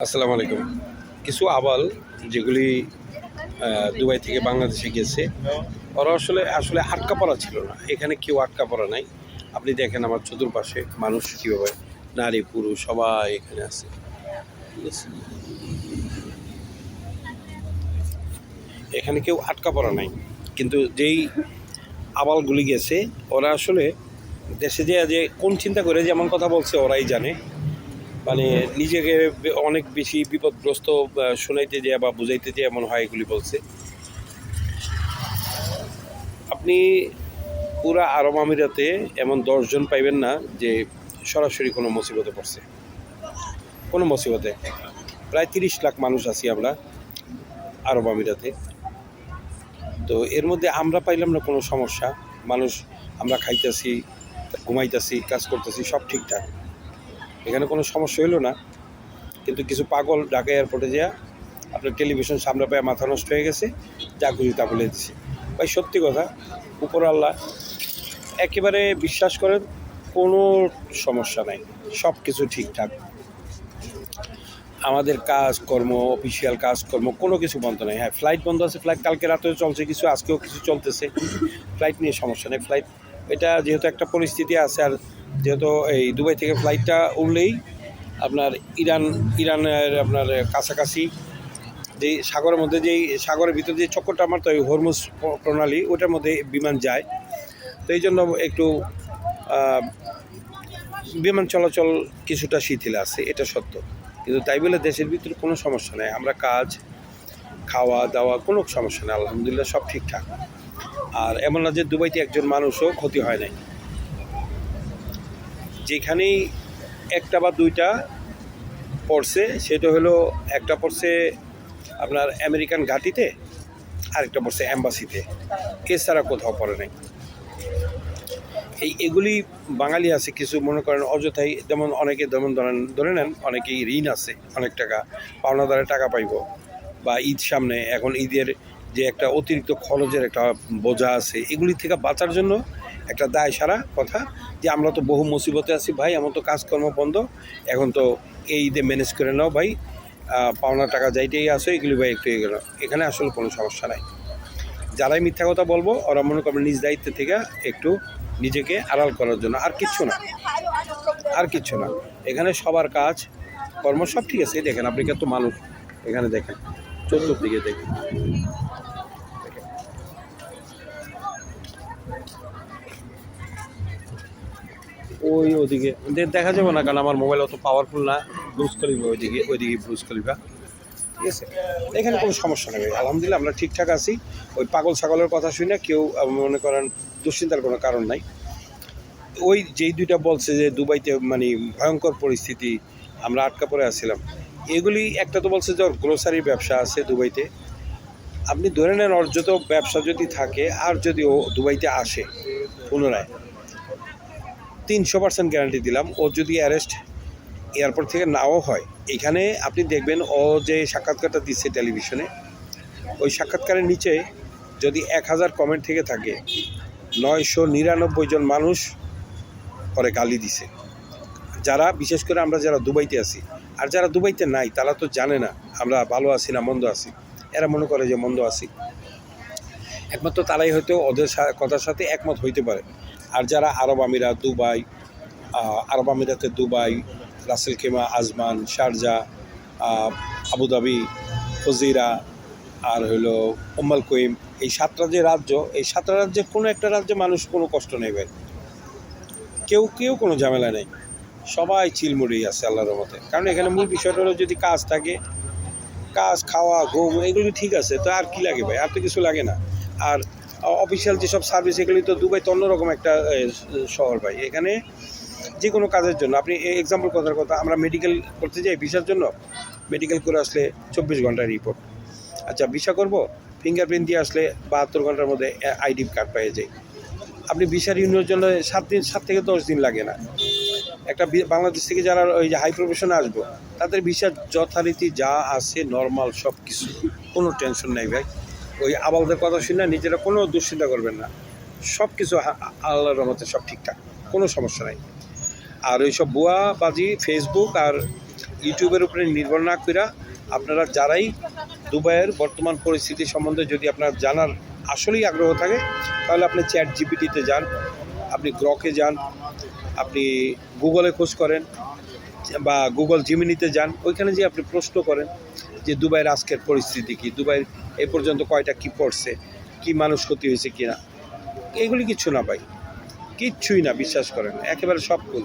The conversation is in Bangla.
আসসালামু আলাইকুম। কিছু আবাল যেগুলি দুবাই থেকে বাংলাদেশে গেছে, ওরা আসলে আসলে আটকা পড়া ছিল না। এখানে কেউ আটকা পড়া নাই। আপনি দেখেন আমার চতুর্পাশে মানুষ কীভাবে, নারী পুরুষ সবাই এখানে আছে, ঠিক আছে? এখানে কেউ আটকা পড়া নাই। কিন্তু যেই আবালগুলি গেছে, ওরা আসলে দেশে যে কোন চিন্তা করে যে এমন কথা বলছে ওরাই জানে। মানে নিজেকে অনেক বেশি বিপদগ্রস্ত শোনাইতে যেয়ে বা বুঝাইতে যেয়ে এমন হয় এগুলি বলছে। আপনি পুরা আরব আমিরাতে এমন 10 জন পাইবেন না যে সরাসরি কোনো মুসিবতে পড়ছে, কোনো মুসিবতে। প্রায় 30 লাখ মানুষ আছি আমরা আরব আমিরাতে। তো এর মধ্যে আমরা পাইলাম না কোনো সমস্যা। মানুষ, আমরা খাইতেছি, ঘুমাইতেছি, কাজ করতেছি, সব ঠিকঠাক। এখানে কোনো সমস্যা হইল না। কিন্তু কিছু পাগল ঢাকা এয়ারপোর্টে যাওয়া আপনার টেলিভিশন সামনে পায়ে মাথা নষ্ট হয়ে গেছে, যা খুশি তা বলে দিচ্ছে। ভাই সত্যি কথা, উপর আল্লাহ একেবারে বিশ্বাস করেন, কোনো সমস্যা নাই, সব কিছু ঠিকঠাক। আমাদের কাজকর্ম, অফিসিয়াল কাজকর্ম কোনো কিছু বন্ধ নেই। হ্যাঁ, ফ্লাইট বন্ধ আছে, ফ্লাইট কালকে রাতেও চলছে কিছু, আজকেও কিছু চলতেছে। ফ্লাইট নিয়ে সমস্যা নেই। ফ্লাইট এটা যেহেতু একটা পরিস্থিতি আছে, আর যেহেতু এই দুবাই থেকে ফ্লাইটটা উঠলেই আপনার ইরানের আপনার কাছাকাছি যেই সাগরের মধ্যে, যেই সাগরের ভিতরে যে চক্করটা আমার, তো ওই হরমুজ প্রণালী, ওটার মধ্যে বিমান যায়। তো এই জন্য একটু বিমান চলাচল কিছুটা শিথিল আছে, এটা সত্য। কিন্তু তাই বলে দেশের ভিতরে কোনো সমস্যা নেই। আমরা কাজ, খাওয়া দাওয়া কোনো সমস্যা নেই, আলহামদুলিল্লাহ সব ঠিকঠাক। আর এমন না যে দুবাইতে একজন মানুষও ক্ষতি হয় নাই। যেখানেই একটা বা দুইটা পড়ছে, সেটা হলো একটা পড়ছে আপনার আমেরিকান ঘাঁটিতে, আরেকটা পড়ছে অ্যাম্বাসিতে, এছাড়া কোথাও পড়ে নাই। এগুলি বাঙালি আছে কিছু, মনে করেন অযথাই, যেমন অনেকে যেমন ধরে নেন অনেকেই ঋণ আছে, অনেক টাকা পাওনাদারে টাকা পাইব, বা ঈদ সামনে, এখন ঈদের যে একটা অতিরিক্ত খরচের একটা বোঝা আছে, এগুলি থেকে বাঁচার জন্য একটা দায় সারা কথা যে আমরা তো বহু মুসিবতে আছি ভাই, এমন তো কাজকর্ম বন্ধ, এখন তো এই ঈদে ম্যানেজ করে নাও ভাই, পাওনা টাকা যাইতেই আসো, এগুলি ভাই একটু এগোল। এখানে আসলে কোনো সমস্যা নাই। যারাই মিথ্যা কথা বলবো, ওরা মনে করবেন নিজ দায়িত্ব থেকে একটু নিজেকে আড়াল করার জন্য, আর কিচ্ছু না, আর কিচ্ছু না। এখানে সবার কাজ কর্ম সব ঠিক আছে। দেখেন আপনি কত মানুষ এখানে, দেখেন চতুর্দিকে দেখেন। ওইদিকে দেখা যাবে না, কারণ আমার মোবাইল অত পাওয়ারফুল না। ব্রুজ খলিফা ওইদিকে ব্রুজ খলিফা, ঠিক আছে। এখানে কোনো সমস্যা নেই, আলহামদুলিল্লাহ আমরা ঠিকঠাক আছি। ওই পাগল ছাগলের কথা শুনে কেউ মনে করেন দুশ্চিন্তার কোনো কারণ নাই। ওই যেই দুইটা বলছে যে দুবাইতে মানে ভয়ঙ্কর পরিস্থিতি, আমরা আটকা পড়ে আসছিলাম, এগুলি একটা তো বলছে যে ওর গ্রোসারির ব্যবসা আছে দুবাইতে। আপনি ধরে নেন ওর যত ব্যবসা যদি থাকে, আর যদি ও দুবাইতে আসে পুনরায়, 300% গ্যারান্টি দিলাম, ও যদি অ্যারেস্ট এয়ারপোর্ট থেকে নাও হয়, এখানে আপনি দেখবেন ও যে সাক্ষাৎকারটা দিচ্ছে টেলিভিশনে, ওই সাক্ষাৎকারের নিচে যদি 1000 কমেন্ট থেকে থাকে, 999 জন মানুষ পরে গালি দিছে। যারা বিশেষ করে আমরা যারা দুবাইতে আছি, আর যারা দুবাইতে নাই তারা তো জানে না আমরা ভালো আছি না মন্দ আছি, এরা মনে করে যে মন্দ আছি। একমাত্র তারাই হয়তো ওদের কথার সাথে একমত হইতে পারে। আর যারা আরব আমিরাত, দুবাই, আরব আমিরাতে Dubai, Rasel খেমা, Ajman, Sharjah, Abu Dhabi, ফজিরা, আর হইলো উম্মাল কুইম, এই 7টা যে রাজ্য, এই 7টা রাজ্যের কোনো একটা রাজ্যে মানুষ কোনো কষ্ট নেই ভাই, কেউ কোনো ঝামেলা নেই, সবাই চিলমুড়ি আছে আল্লাহর রহমতে। কারণ এখানে মূল বিষয়টা হলো যদি কাজ থাকে, কাজ, খাওয়া, ঘুম, এগুলি ঠিক আছে, তো আর কি লাগে ভাই, আর তো কিছু লাগে না। আর অফিসিয়াল যেসব সার্ভিস, এগুলি তো দুবাই তো অন্যরকম একটা শহর ভাই। এখানে যে কোনো কাজের জন্য আপনি এক্সাম্পল কথা, আমরা মেডিকেল করতে যাই ভিসার জন্য, মেডিকেল করে আসলে 24 ঘন্টার রিপোর্ট। আচ্ছা ভিসা করব, ফিঙ্গারপ্রিন্ট দিয়ে আসলে 72 ঘন্টার মধ্যে আইডি কার্ড পেয়ে যাই। আপনি ভিসা রিনিউর জন্য 7 থেকে 10 দিন লাগে না। একটা বাংলাদেশ থেকে যারা ওই যে হাই প্রফেশনে আসবো, তাদের ভিসা যথারীতি যা আছে নর্মাল সব কিছু, কোনো টেনশন নাই ভাই। ওই আবালদের কথা শুনে নিজেরা কোনো দুশ্চিন্তা করবেন না, সব কিছু আল্লাহর রহমতে সব ঠিকঠাক, কোনো সমস্যা নাই। আর ওই সব ভুয়াবাজি ফেসবুক আর ইউটিউবের উপরে নির্ভর না করে আপনারা যারাই দুবাইয়ের বর্তমান পরিস্থিতি সম্বন্ধে যদি আপনার জানার আসলেই আগ্রহ থাকে তাহলে আপনি চ্যাট জিপিটিতে যান, আপনি গ্রকে যান, আপনি গুগলে খোঁজ করেন বা গুগল জিমিনিতে যান, ওইখানে যে আপনি প্রশ্ন করেন যে দুবাইয়ের আজকের পরিস্থিতি কী, দুবাইয়ের এ পর্যন্ত কয়টা কী পড়ছে, কী মানুষ ক্ষতি হয়েছে কি না, এগুলি কিচ্ছু না ভাই, কিচ্ছুই না, বিশ্বাস করেন, একেবারে সব ভুল।